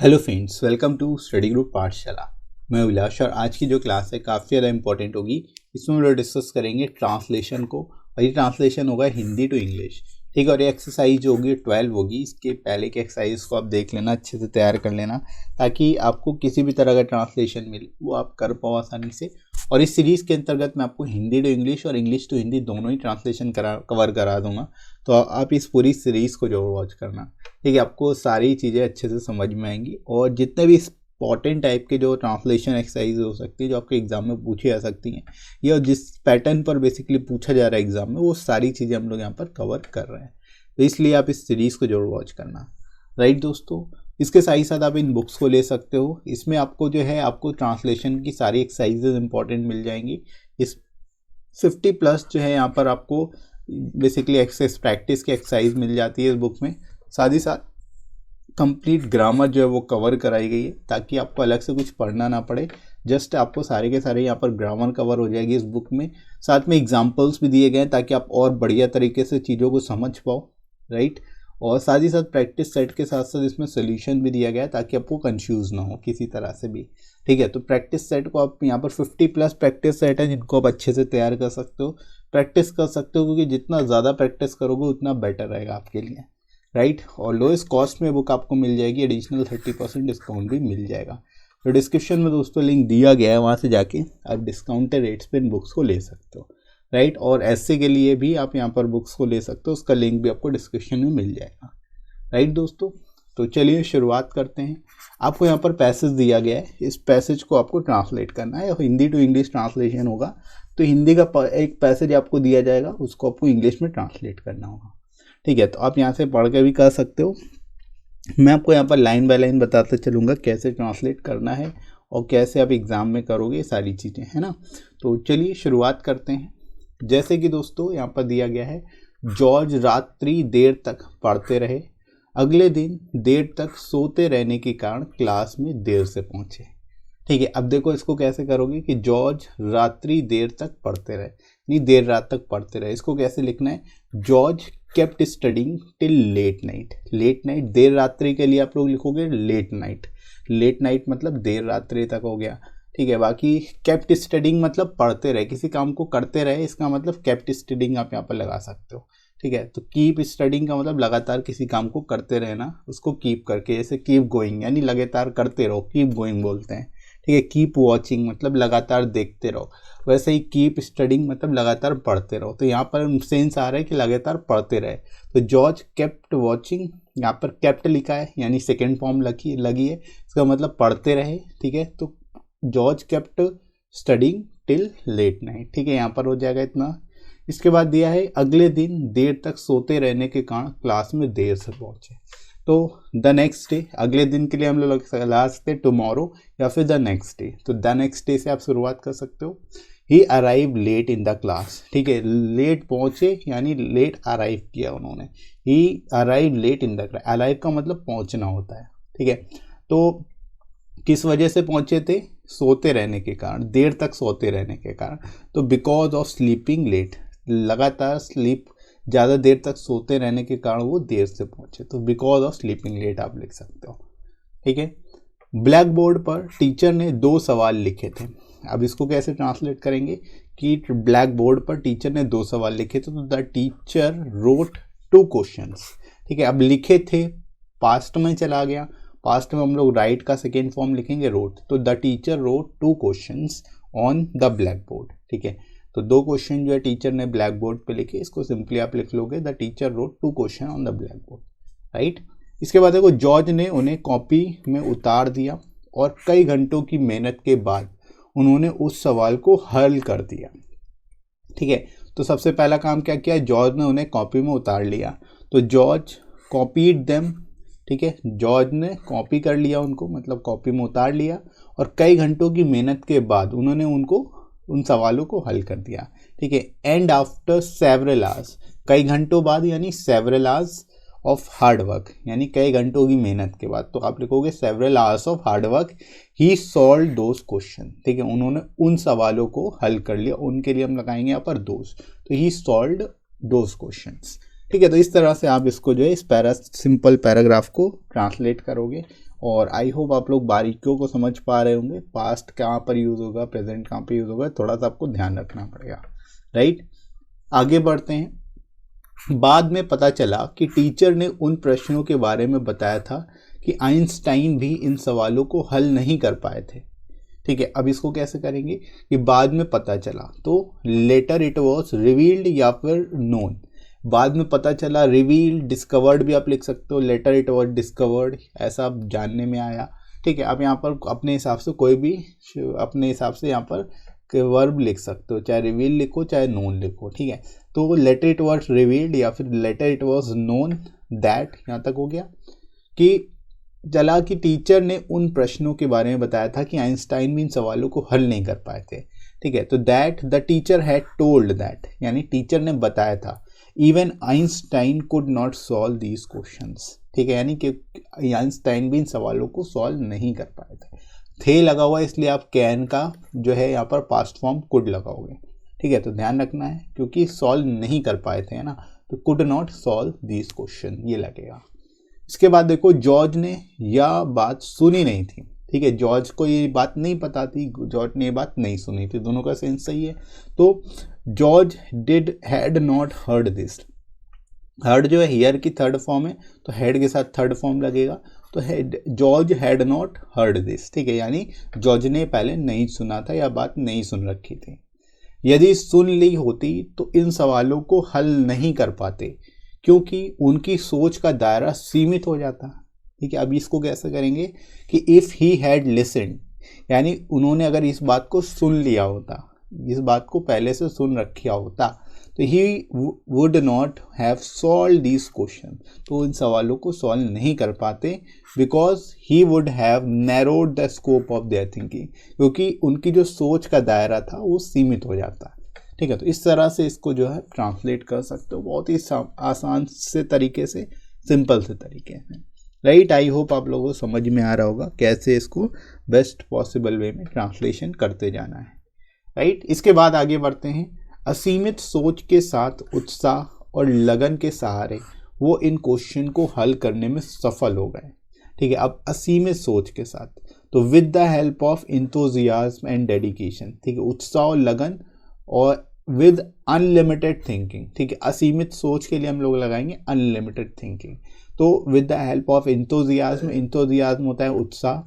Hello friends, welcome to study group Pathshala. मैं अभिलाष और आज की जो क्लास है काफ़ी ज़्यादा इंपॉर्टेंट होगी। इसमें हम लोग डिस्कस करेंगे ट्रांसलेशन को, और ये ट्रांसलेशन होगा हिंदी टू इंग्लिश। ठीक है, और ये एक्सरसाइज जो होगी 12 होगी। इसके पहले के एक्सरसाइज को आप देख लेना, अच्छे से तैयार कर लेना, ताकि आपको किसी भी तरह का ट्रांसलेशन मिले वो आप कर पाओ आसानी से। और इस सीरीज़ के अंतर्गत मैं आपको हिंदी टू इंग्लिश और इंग्लिश टू हिंदी दोनों ही ट्रांसलेशन कवर करा दूंगा। तो आप इस पूरी सीरीज़ को जरूर वॉच करना। ठीक है, आपको सारी चीज़ें अच्छे से समझ में आएंगी, और जितने भी इंपॉर्टेंट टाइप के जो ट्रांसलेशन एक्सरसाइज हो सकती है जो आपके एग्जाम में पूछी जा सकती हैं, या जिस पैटर्न पर बेसिकली पूछा जा रहा है एग्जाम में, वो सारी चीज़ें हम लोग यहाँ पर कवर कर रहे हैं। तो इसलिए आप इस सीरीज़ को जरूर वॉच करना। राइट दोस्तों, इसके साथ ही साथ आप इन बुक्स को ले सकते हो। इसमें आपको जो है आपको ट्रांसलेशन की सारी एक्सरसाइजेज इंपॉर्टेंट मिल जाएंगी। इस 50+ जो है यहाँ पर आपको बेसिकली एक्सरसाइज प्रैक्टिस की एक्सरसाइज मिल जाती है इस बुक में। साथ ही साथ कंप्लीट ग्रामर जो है वो कवर कराई गई है, ताकि आपको अलग से कुछ पढ़ना ना पड़े। जस्ट आपको सारे के सारे यहाँ पर ग्रामर कवर हो जाएगी इस बुक में। साथ में एग्जाम्पल्स भी दिए गए हैं ताकि आप और बढ़िया तरीके से चीज़ों को समझ पाओ। राइट, और साथ ही साथ प्रैक्टिस सेट के साथ साथ इसमें सोल्यूशन भी दिया गया है ताकि आपको कंफ्यूज ना हो किसी तरह से भी। ठीक है, तो प्रैक्टिस सेट को आप यहाँ पर 50+ प्रैक्टिस सेट है जिनको आप अच्छे से तैयार कर सकते हो, प्रैक्टिस कर सकते हो, क्योंकि जितना ज़्यादा प्रैक्टिस करोगे उतना बेटर रहेगा आपके लिए। राइट, और लोएस्ट कॉस्ट में बुक आपको मिल जाएगी, एडिशनल 30% डिस्काउंट भी मिल जाएगा। तो डिस्क्रिप्शन में दोस्तों लिंक दिया गया है, वहाँ से जाके आप डिस्काउंटेड रेट्स पे इन बुक्स को ले सकते हो। राइट, और ऐसे के लिए भी आप यहाँ पर बुक्स को ले सकते हो, उसका लिंक भी आपको डिस्क्रिप्शन में मिल जाएगा। राइट दोस्तों, तो चलिए शुरुआत करते हैं। आपको यहाँ पर पैसेज दिया गया है, इस पैसेज को आपको ट्रांसलेट करना है। हिंदी टू इंग्लिश ट्रांसलेशन होगा, तो हिंदी का एक पैसेज आपको दिया जाएगा, उसको आपको इंग्लिश में ट्रांसलेट करना होगा। ठीक है, तो आप यहाँ से पढ़ के भी कर सकते हो। मैं आपको यहाँ पर लाइन बाय लाइन बताते चलूँगा कैसे ट्रांसलेट करना है और कैसे आप एग्ज़ाम में करोगे, सारी चीज़ें, है ना। तो चलिए शुरुआत करते हैं। जैसे कि दोस्तों यहाँ पर दिया गया है, जॉर्ज रात्रि देर तक पढ़ते रहे, अगले दिन देर तक सोते रहने के कारण क्लास में देर से पहुँचे। ठीक है, अब देखो इसको कैसे करोगे कि जॉर्ज रात्रि देर तक पढ़ते रहे, नहीं देर रात तक पढ़ते रहे, इसको कैसे लिखना है, George kept studying till late night. Late night, देर रात्रि के लिए आप लोग लिखोगे लेट नाइट। लेट नाइट मतलब देर रात्रि तक हो गया। ठीक है, बाकी केप्ट स्टडिंग मतलब पढ़ते रहे, किसी काम को करते रहे, इसका मतलब केप्ट स्टडिंग आप यहाँ पर लगा सकते हो। ठीक है, तो कीप स्टडिंग का मतलब लगातार किसी काम को करते रहना, उसको कीप करके, जैसे कीप गोइंग यानी लगातार करते रहो, कीप गोइंग बोलते हैं। ठीक है, कीप वॉचिंग मतलब लगातार देखते रहो, वैसे ही कीप स्टडिंग मतलब लगातार पढ़ते रहो। तो यहाँ पर सेंस आ रहा है कि लगातार पढ़ते रहे। तो जॉर्ज केप्ट वॉचिंग, यहाँ पर केप्ट लिखा है यानी सेकेंड फॉर्म लगी है, इसका मतलब पढ़ते रहे। ठीक है, तो George kept studying till late night. ठीक है, यहाँ पर हो जाएगा इतना। इसके बाद दिया है, अगले दिन देर तक सोते रहने के कारण क्लास में देर से पहुंचे। तो द नेक्स्ट डे, अगले दिन के लिए हम लोग लगा सकते हैं टुमारो या फिर द नेक्स्ट डे। तो द नेक्स्ट डे से आप शुरुआत कर सकते हो। He arrive late in the class. ठीक है, लेट पहुंचे यानी लेट अराइव किया उन्होंने। He arrive late in the class, arrive का मतलब पहुंचना होता है। ठीक है, तो किस वजह से पहुंचे थे, सोते रहने के कारण, देर तक सोते रहने के कारण। तो बिकॉज ऑफ स्लीपिंग लेट, लगातार स्लीप, ज़्यादा देर तक सोते रहने के कारण वो देर से पहुंचे, तो बिकॉज ऑफ स्लीपिंग लेट आप लिख सकते हो। ठीक है, ब्लैक बोर्ड पर टीचर ने 2 सवाल लिखे थे। अब इसको कैसे ट्रांसलेट करेंगे कि ब्लैक बोर्ड पर टीचर ने 2 सवाल लिखे थे, तो द टीचर रोट 2 क्वेश्चंस। ठीक है, अब लिखे थे पास्ट में चला गया, पास्ट में हम लोग राइट का सेकेंड फॉर्म लिखेंगे रोट, तो the teacher wrote 2 questions on the blackboard. ठीक है, तो 2 क्वेश्चन जो है टीचर ने ब्लैक बोर्ड पे लिखे, इसको सिंपली आप लिख लोगे the teacher wrote 2 question on the blackboard. Right, इसके बाद देखो, जॉर्ज ने उन्हें कॉपी में उतार दिया और कई घंटों की मेहनत के बाद उन्होंने उस सवाल को हल कर दिया। ठीक है, तो सबसे पहला काम क्या किया, जॉर्ज ने उन्हें कॉपी में उतार लिया, तो जॉर्ज कॉपीड देम। ठीक है, जॉर्ज ने कॉपी कर लिया उनको, मतलब कॉपी में उतार लिया, और कई घंटों की मेहनत के बाद उन्होंने उन सवालों को हल कर दिया। ठीक है, एंड आफ्टर सेवरल आवर्स, कई घंटों बाद यानी several hours of hard work, यानी कई घंटों की मेहनत के बाद, तो आप लिखोगे several hours of hard work, he solve those question. ठीक है, उन्होंने उन सवालों को हल कर लिया, उनके लिए हम लगाएंगे यहाँ पर दोज, तो ही सॉल्व दोज क्वेश्चंस। ठीक है, तो इस तरह से आप इसको जो है इस सिंपल पैराग्राफ को ट्रांसलेट करोगे और आई होप आप लोग बारीकियों को समझ पा रहे होंगे, पास्ट कहाँ पर यूज़ होगा, प्रेजेंट कहाँ पर यूज़ होगा, थोड़ा सा आपको ध्यान रखना पड़ेगा, राइट। आगे बढ़ते हैं। बाद में पता चला कि टीचर ने उन प्रश्नों के बारे में बताया था कि आइंस्टाइन भी इन सवालों को हल नहीं कर पाए थे। ठीक है, अब इसको कैसे करेंगे कि बाद में पता चला, तो लेटर इट वॉज रिवील्ड या फिर नोन। बाद में पता चला, रिवील्ड, डिस्कवर्ड भी आप लिख सकते हो, लेटर इट वॉज डिस्कवर्ड, ऐसा आप जानने में आया। ठीक है, आप यहाँ पर अपने हिसाब से कोई भी अपने हिसाब से यहाँ पर वर्ब लिख सकते हो, चाहे रिवील लिखो चाहे नोन लिखो। ठीक है, तो लेटर इट वॉज रिवील्ड या फिर later it was known that, यहाँ तक हो गया कि चला कि टीचर ने उन प्रश्नों के बारे में बताया था कि आइंस्टाइन भी इन सवालों को हल नहीं कर पाए थे। ठीक है, तो that the teacher had told that, यानी टीचर ने बताया था even Einstein could not solve these questions. ठीक है, यानी कि आइंस्टाइन भी इन सवालों को सॉल्व नहीं कर पाए थे लगा हुआ, इसलिए आप कैन का जो है यहाँ पर पास्ट फॉर्म कुड लगाओगे। ठीक है, तो ध्यान रखना है क्योंकि सॉल्व नहीं कर पाए थे, है ना, तो could not solve these question ये लगेगा। इसके बाद देखो, जॉर्ज ने यह बात सुनी नहीं थी। ठीक है, जॉर्ज को ये बात नहीं पता थी, जॉर्ज ने ये बात नहीं सुनी थी, दोनों का सेंस सही है। तो George did had not heard this, heard जो है हियर की थर्ड फॉर्म है, तो हेड के साथ थर्ड फॉर्म लगेगा, तो George had not heard this. ठीक है, यानी जॉर्ज ने पहले नहीं सुना था या बात नहीं सुन रखी थी। यदि सुन ली होती तो इन सवालों को हल नहीं कर पाते क्योंकि उनकी सोच का दायरा सीमित हो जाता। ठीक है, अब इसको कैसे करेंगे कि इफ़ ही हैड लिसन्ड, यानी उन्होंने अगर इस बात को सुन लिया होता, इस बात को पहले से सुन रखा होता, तो he would not have solve these question, तो इन सवालों को सॉल्व नहीं कर पाते, because he would have narrowed the scope of their thinking, क्योंकि उनकी जो सोच का दायरा था वो सीमित हो जाता। ठीक है, तो इस तरह से इसको जो है ट्रांसलेट कर सकते हो, बहुत ही आसान से तरीके से, सिंपल से तरीके से, राइट। आई होप आप लोगों को समझ में आ रहा होगा कैसे इसको बेस्ट पॉसिबल वे में ट्रांसलेशन करते जाना है, राइट। इसके बाद आगे बढ़ते हैं। असीमित सोच के साथ उत्साह और लगन के सहारे वो इन क्वेश्चन को हल करने में सफल हो गए। ठीक है, अब असीमित सोच के साथ, तो with the help of enthusiasm and dedication. ठीक है, उत्साह और लगन और विद अनलिमिटेड थिंकिंग। ठीक है, असीमित सोच के लिए हम लोग लगाएंगे अनलिमिटेड थिंकिंग। तो with the help of enthusiasm, enthusiasm होता है उत्साह।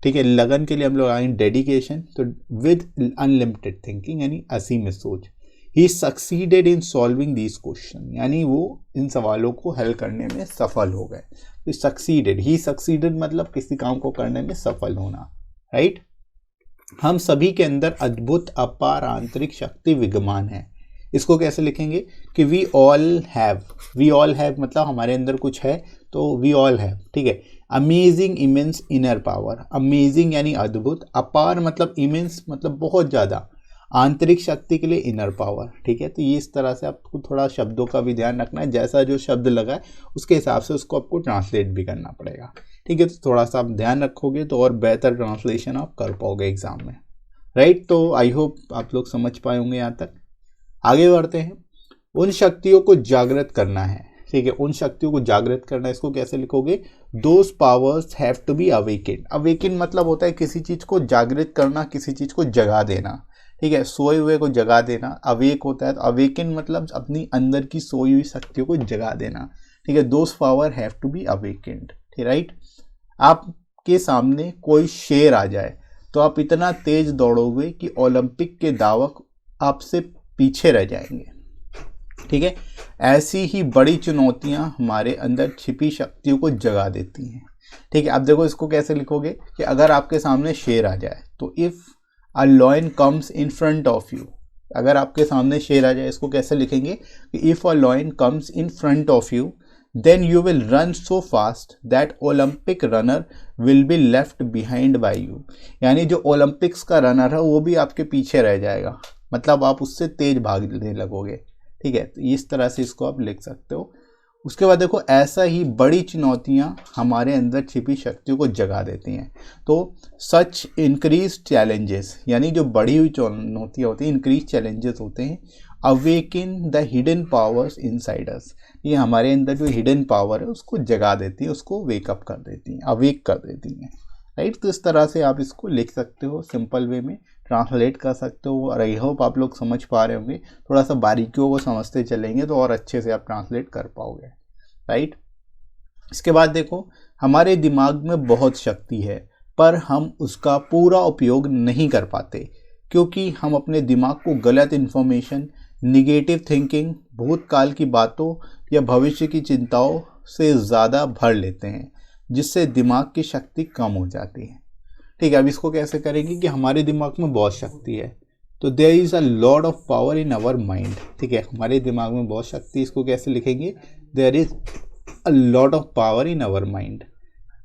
ठीक है, लगन के लिए हम लोग लगाएंगे डेडिकेशन, तो विद अनलिमिटेड थिंकिंग यानी असीमित सोच। He succeeded in solving these question, यानी वो इन सवालों को हल करने में सफल हो गए। सक्सीडेड, ही सक्सीडेड मतलब किसी काम को करने में सफल होना, राइट। हम सभी के अंदर अद्भुत अपार आंतरिक शक्ति विद्यमान है। इसको कैसे लिखेंगे कि we all have, we all have मतलब हमारे अंदर कुछ है, तो वी ऑल हैव। ठीक है, amazing immense inner power, amazing यानी अद्भुत, अपार मतलब इमेंस मतलब बहुत ज़्यादा, आंतरिक शक्ति के लिए इनर पावर। ठीक है, तो ये इस तरह से आपको थोड़ा शब्दों का भी ध्यान रखना है, जैसा जो शब्द लगा है उसके हिसाब से उसको आपको ट्रांसलेट भी करना पड़ेगा। ठीक है, तो थोड़ा सा आप ध्यान रखोगे तो और बेहतर ट्रांसलेशन आप कर पाओगे एग्जाम में, राइट। तो आई होप आप लोग समझ पाए होंगे यहाँ तक। आगे बढ़ते हैं। उन शक्तियों को जागृत करना है। ठीक है, उन शक्तियों को जागृत करना, इसको कैसे लिखोगे, those powers have to be awakened. Awakened मतलब होता है किसी चीज़ को जागृत करना, किसी चीज़ को जगा देना। ठीक है, सोए हुए को जगा देना, अवेक होता है, तो अवेकेंड मतलब अपनी अंदर की सोई हुई शक्तियों को जगा देना। ठीक है, those power have to be awakened, right. आपके सामने कोई शेर आ जाए तो आप इतना तेज दौड़ोगे कि ओलंपिक के दावक आपसे पीछे रह जाएंगे। ठीक है, ऐसी ही बड़ी चुनौतियां हमारे अंदर छिपी शक्तियों को जगा देती हैं। ठीक है, अब देखो इसको कैसे लिखोगे कि अगर आपके सामने शेर आ जाए, तो if a lion comes in front of you, अगर आपके सामने शेर आ जाए इसको कैसे लिखेंगे कि if a lion comes in front of you then you will run so fast that Olympic runner will be left behind by you। यानी जो ओलंपिक्स का रनर है वो भी आपके पीछे रह जाएगा, मतलब आप उससे तेज भागने लगोगे। ठीक है, तो इस तरह से इसको आप लिख सकते हो। उसके बाद देखो, ऐसा ही बड़ी चुनौतियां हमारे अंदर छिपी शक्तियों को जगा देती हैं। तो सच इंक्रीज चैलेंजेस, यानी जो बड़ी हुई चुनौतियाँ होती हैं, इंक्रीज चैलेंजेस होते हैं, awaken the hidden powers inside us, ये हमारे अंदर जो हिडन पावर है उसको जगा देती है, उसको वेकअप कर देती है, अवेक कर देती है, राइट। तो इस तरह से आप इसको लिख सकते हो, सिंपल वे में ट्रांसलेट कर सकते हो। और आई होप आप लोग समझ पा रहे होंगे, थोड़ा सा बारीकियों को समझते चलेंगे तो और अच्छे से आप ट्रांसलेट कर पाओगे, राइट। इसके बाद देखो, हमारे दिमाग में बहुत शक्ति है पर हम उसका पूरा उपयोग नहीं कर पाते क्योंकि हम अपने दिमाग को गलत इन्फॉर्मेशन, निगेटिव थिंकिंग, भूतकाल की बातों या भविष्य की चिंताओं से ज़्यादा भर लेते हैं, जिससे दिमाग की शक्ति कम हो जाती है। ठीक है, अब इसको कैसे करेंगे कि हमारे दिमाग में बहुत शक्ति है, तो there is a lot of power in our mind. ठीक है, हमारे दिमाग में बहुत शक्ति, इसको कैसे लिखेंगे, there is a lot of power in our mind.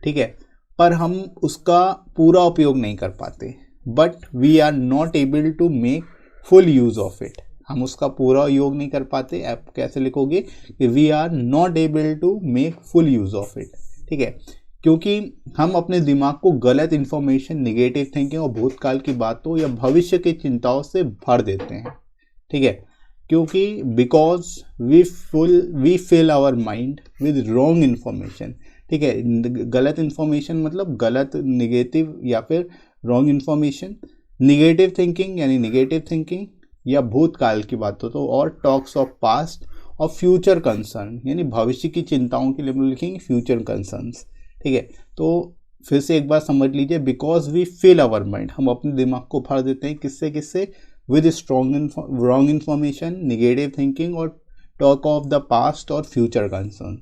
ठीक है, पर हम उसका पूरा उपयोग नहीं कर पाते, but we are not able to make full use of it. हम उसका पूरा योग नहीं कर पाते। आप कैसे लिखोगे कि we are not able to make full use of it. ठीक है, क्योंकि हम अपने दिमाग को गलत इन्फॉर्मेशन, निगेटिव थिंकिंग और भूतकाल की बातों या भविष्य की चिंताओं से भर देते हैं। ठीक है, क्योंकि because we fill our mind with wrong information. ठीक है, गलत इन्फॉर्मेशन मतलब गलत, निगेटिव या फिर रॉन्ग इन्फॉर्मेशन, निगेटिव थिंकिंग यानी निगेटिव थिंकिंग या भूतकाल की बातों तो, और टॉक्स ऑफ पास्ट और फ्यूचर कंसर्न यानी भविष्य की चिंताओं के लिए हम लिखेंगे फ्यूचर कंसर्न्स। ठीक है, तो फिर से एक बार समझ लीजिए, because we fill our mind, हम अपने दिमाग को भर देते हैं किससे किससे, with wrong information, negative thinking और टॉक ऑफ द पास्ट और फ्यूचर कंसर्न।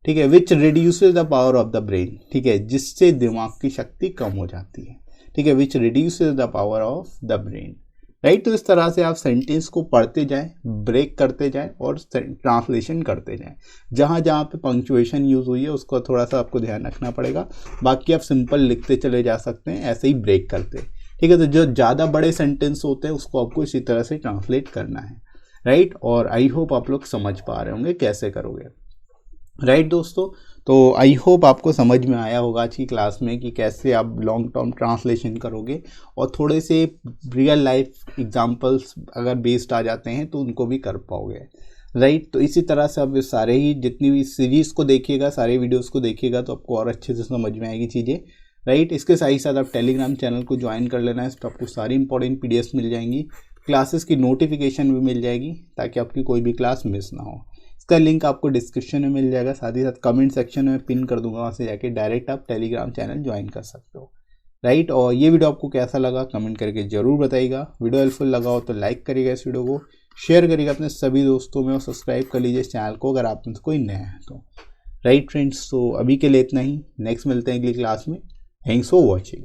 ठीक है, which reduces the power of the brain. ठीक है, जिससे दिमाग की शक्ति कम हो जाती है। ठीक है, which reduces the power of the brain, right. तो इस तरह से आप सेंटेंस को पढ़ते जाएं, ब्रेक करते जाएं और ट्रांसलेशन करते जाएं। जहाँ जहाँ पे पंक्चुएशन यूज़ हुई है उसको थोड़ा सा आपको ध्यान रखना पड़ेगा, बाकी आप सिंपल लिखते चले जा सकते हैं ऐसे ही ब्रेक करते। ठीक है, तो जो ज़्यादा बड़े सेंटेंस होते हैं उसको आपको इसी तरह से ट्रांसलेट करना है, राइट। और आई होप आप लोग समझ पा रहे होंगे कैसे करोगे, राइट दोस्तों। तो आई होप आपको समझ में आया होगा आज की क्लास में कि कैसे आप लॉन्ग टर्म ट्रांसलेशन करोगे, और थोड़े से रियल लाइफ एग्जांपल्स अगर बेस्ड आ जाते हैं तो उनको भी कर पाओगे, राइट। तो इसी तरह से आप सारे ही जितनी भी सीरीज़ को देखिएगा, सारे वीडियोस को देखिएगा तो आपको और अच्छे से समझ में आएगी चीज़ें, राइट। इसके साथ ही साथ आप टेलीग्राम चैनल को ज्वाइन कर लेना है, इस पर आपको सारी इंपॉर्टेंट PDFs मिल जाएंगी, क्लासेस की नोटिफिकेशन भी मिल जाएगी ताकि आपकी कोई भी क्लास मिस ना हो। इसका लिंक आपको डिस्क्रिप्शन में मिल जाएगा, साथ ही साथ कमेंट सेक्शन में पिन कर दूंगा, वहाँ से जाके डायरेक्ट आप टेलीग्राम चैनल ज्वाइन कर सकते हो, राइट। और ये वीडियो आपको कैसा लगा कमेंट करके ज़रूर बताइएगा। वीडियो हेल्पफुल लगा हो तो लाइक करिएगा, इस वीडियो को शेयर करिएगा अपने सभी दोस्तों में, और सब्सक्राइब कर लीजिए इस चैनल को अगर आप में कोई नया है तो, राइट फ्रेंड्स। तो अभी के लिए इतना ही, नेक्स्ट मिलते हैं अगली क्लास में। Thanks for watching.